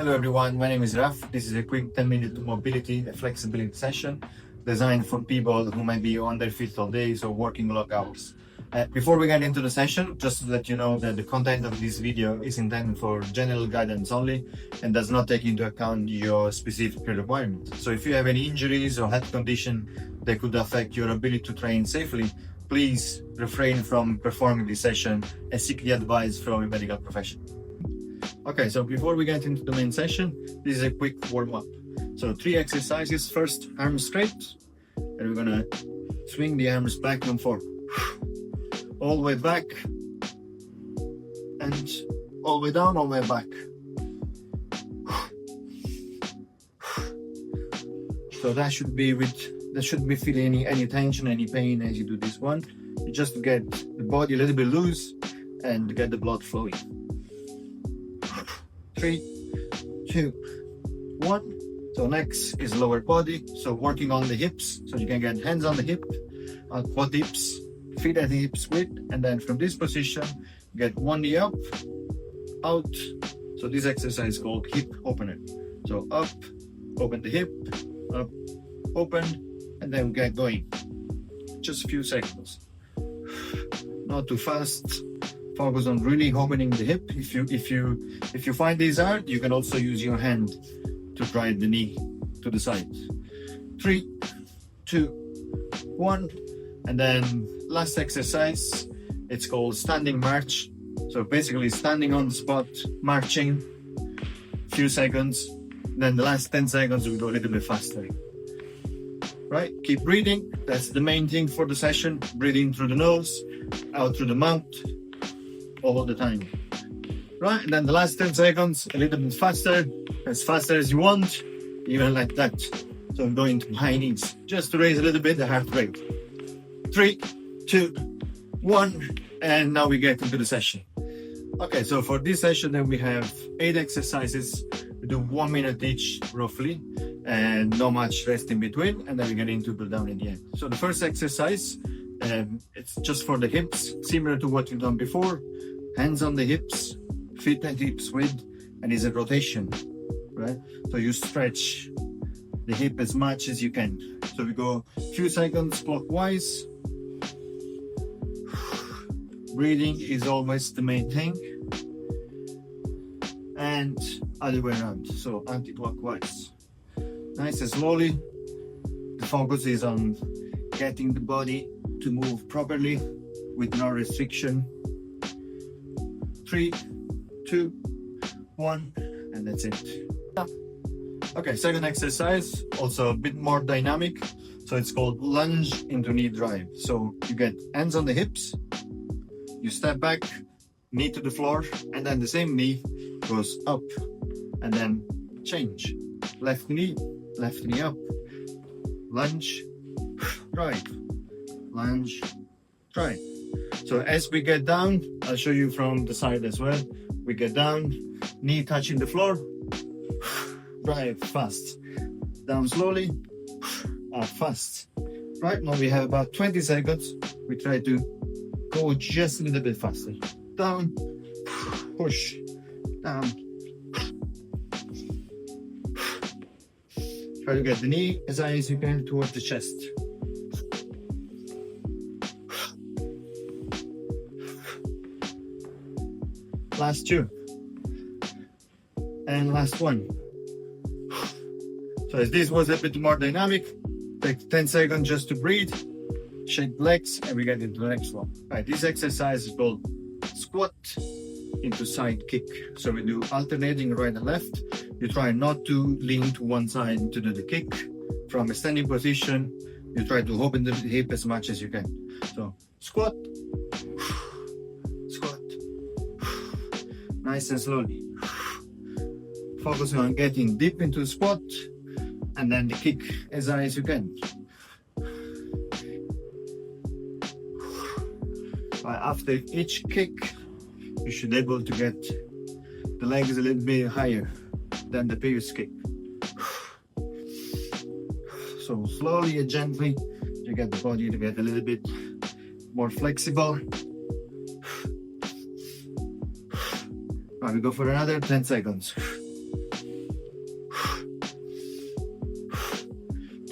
Hello everyone, my name is Raf. This is a quick 10-minute mobility and flexibility session designed for people who might be on their feet all day, so working long hours. Before we get into the session, just to let you know that the content of this video is intended for general guidance only and does not take into account your specific requirement. So if you have any injuries or health condition that could affect your ability to train safely, please refrain from performing this session and seek the advice from a medical professional. Okay, so before we get into the main session, this is a quick warm-up. So 3 exercises. First, arms straight, and we're gonna swing the arms back and forth. All the way back, and all the way down, all the way back. So that shouldn't be feeling any tension, any pain as you do this one. You just get the body a little bit loose and get the blood flowing. 3, 2, 1. So next is lower body. So working on the hips. So you can get hands on the hip, quad hips, feet at the hips width, and then from this position, get one knee up, out. So this exercise is called hip opener. So up, open the hip, up, open, and then get going. Just a few seconds. Not too fast. Focus on really opening the hip. If you find this hard, you can also use your hand to drive the knee to the side. 3, 2, 1, and then last exercise. It's called standing march. So basically standing on the spot, marching. Few seconds. Then the last 10 seconds we go a little bit faster. Right? Keep breathing. That's the main thing for the session. Breathing through the nose, out through the mouth. All the time. Right, and then the last 10 seconds, a little bit faster as you want, even like that. So I'm going to high knees, just to raise a little bit the heart rate. 3, 2, 1, and now we get into the session. Okay, so for this session then we have 8 exercises. We do 1 minute each, roughly, and not much rest in between, and then we get into pull down in the end. So the first exercise, it's just for the hips, similar to what you've done before. Hands on the hips, feet at hips width, and is a rotation, right? So you stretch the hip as much as you can. So we go a few seconds clockwise. Breathing is always the main thing. And other way around, so anti-clockwise. Nice and slowly. The focus is on getting the body to move properly with no restriction. 3, 2, 1, and that's it. Okay, second exercise, also a bit more dynamic. So it's called lunge into knee drive. So you get hands on the hips, you step back, knee to the floor, and then the same knee goes up, and then change. Left knee up, lunge, drive, lunge, drive. So as we get down, I'll show you from the side as well. We get down, knee touching the floor, drive fast, down slowly, up fast. Right, now we have about 20 seconds. We try to go just a little bit faster. Down, push, down. Try to get the knee as high as you can towards the chest. Last 2, and last 1. So as this was a bit more dynamic, take 10 seconds just to breathe, shake the legs, and we get into the next one. Right, this exercise is called squat into side kick. So we do alternating right and left. You try not to lean to one side to do the kick. From a standing position, you try to open the hip as much as you can. So squat, nice and slowly. Focusing on getting deep into the squat, and then the kick as high as you can. After each kick, you should be able to get the legs a little bit higher than the previous kick. So slowly and gently, you get the body to get a little bit more flexible. Right, we go for another 10 seconds.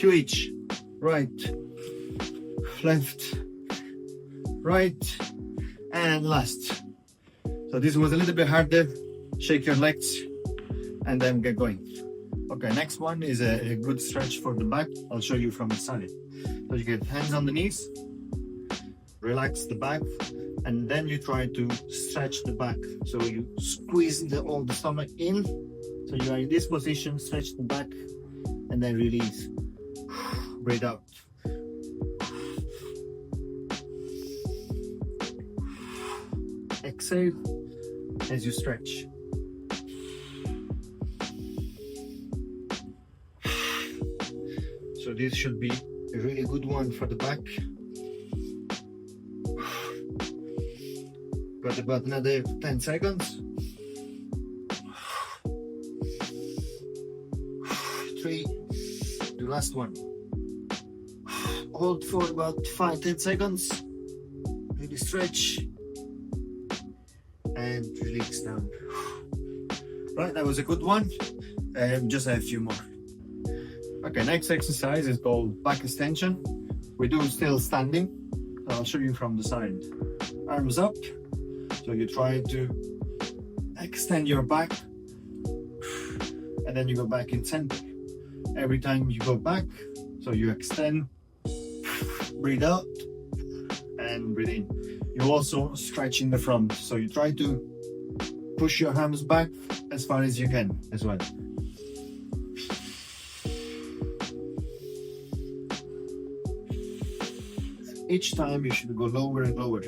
2 each. Right, left, right, and last. So this was a little bit harder. Shake your legs and then get going. Okay, next one is a good stretch for the back. I'll show you from the side. So you get hands on the knees, relax the back, and then you try to stretch the back. So you squeeze all the stomach in. So you are in this position, stretch the back, and then release. Breathe out. Exhale as you stretch. So this should be a really good one for the back. Got about another 10 seconds. 3, the last one. Hold for about 5-10 seconds. Really stretch and release down. Right, that was a good one. Just a few more. Okay, next exercise is called back extension. We do still standing. I'll show you from the side. Arms up. So you try to extend your back, and then you go back in center. Every time you go back, so you extend, breathe out, and breathe in. You also stretch in the front. So you try to push your arms back as far as you can as well. Each time you should go lower and lower.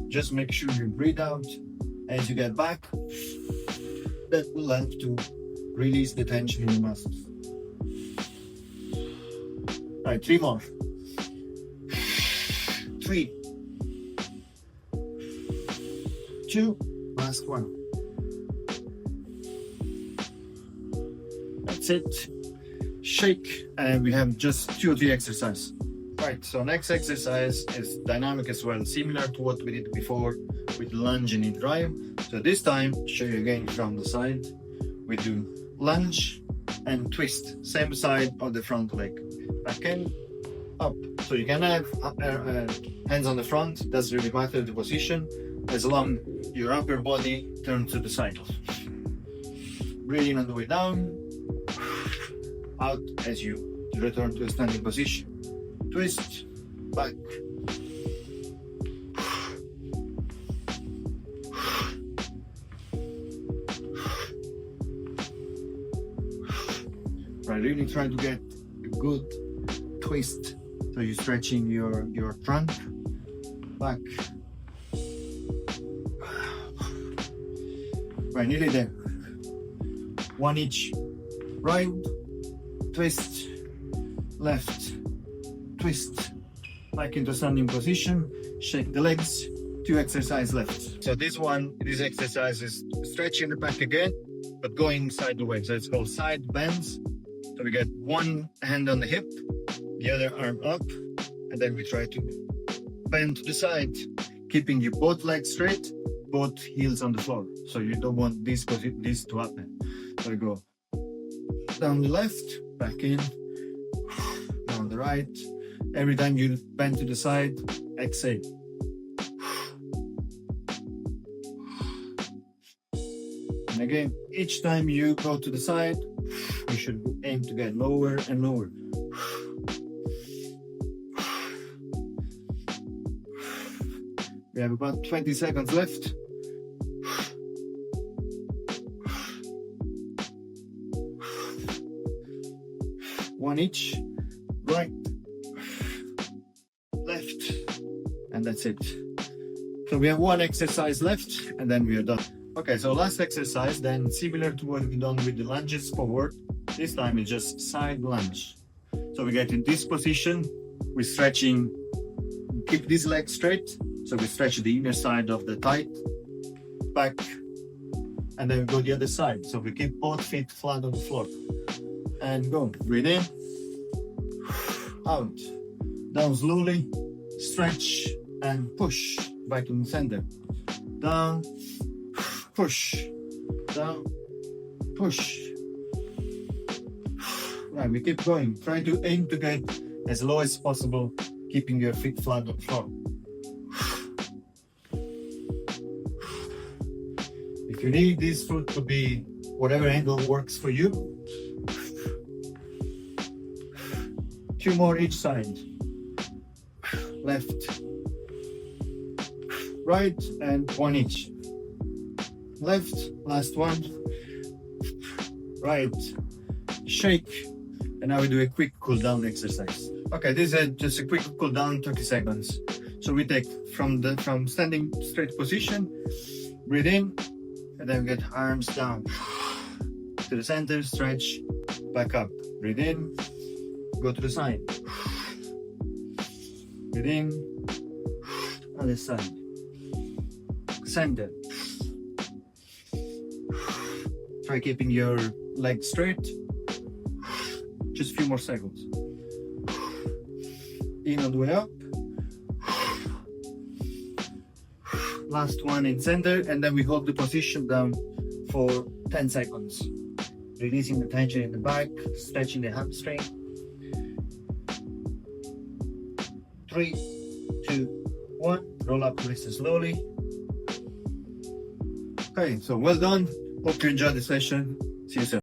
Just make sure you breathe out as you get back. That will help to release the tension in the muscles. Alright, 3 more. 3, 2, last one. That's it. Shake, and we have just 2 or 3 exercises. Right, so next exercise is dynamic as well, similar to what we did before with lunge and knee drive. So this time, show you again from the side. We do lunge and twist, same side of the front leg. Back in, up. So you can have hands on the front, doesn't really matter the position, as long your upper body turns to the side. Breathe in on the way down, out as you return to a standing position. Twist, back. Right, really try to get a good twist. So you're stretching your trunk, back. Right, nearly there. 1 each. Right, twist, left, twist, back into standing position, shake the legs, 2 exercises left. So this exercise is stretching the back again, but going sideways. So it's called side bends. So we get one hand on the hip, the other arm up, and then we try to bend to the side, keeping your both legs straight, both heels on the floor. So you don't want this to happen. So we go down the left, back in, down the right. Every time you bend to the side, exhale. And again, each time you go to the side, you should aim to get lower and lower. We have about 20 seconds left. One each, right, left, and that's it. So we have 1 exercise left, and then we are done. Okay, so last exercise, then similar to what we've done with the lunges forward, this time it's just side lunge. So we get in this position, we're stretching, keep this leg straight, so we stretch the inner side of the thigh, back, and then we go the other side. So we keep both feet flat on the floor. And go, breathe in, out, down slowly, stretch and push back in the center. Down, push, down, push, Right, we keep going. Try to aim to get as low as possible, keeping your feet flat on the floor. If you need this foot to be whatever angle works for you, 2 more each side. Left, right, and 1 each. Left, last one, right, shake, and now we do a quick cool down exercise. Okay, this is just a quick cool down, 30 seconds. So we take from standing straight position, breathe in, and then we get arms down to the center, stretch, back up, breathe in, go to the side, breathe in, other side, center. Try keeping your legs straight. Just a few more seconds. In on the way up. Last one in center, and then we hold the position down for 10 seconds. Releasing the tension in the back, stretching the hamstring. 3, 2, 1. Roll up the wrist slowly. Okay, so well done. Hope you enjoyed the session. See you soon.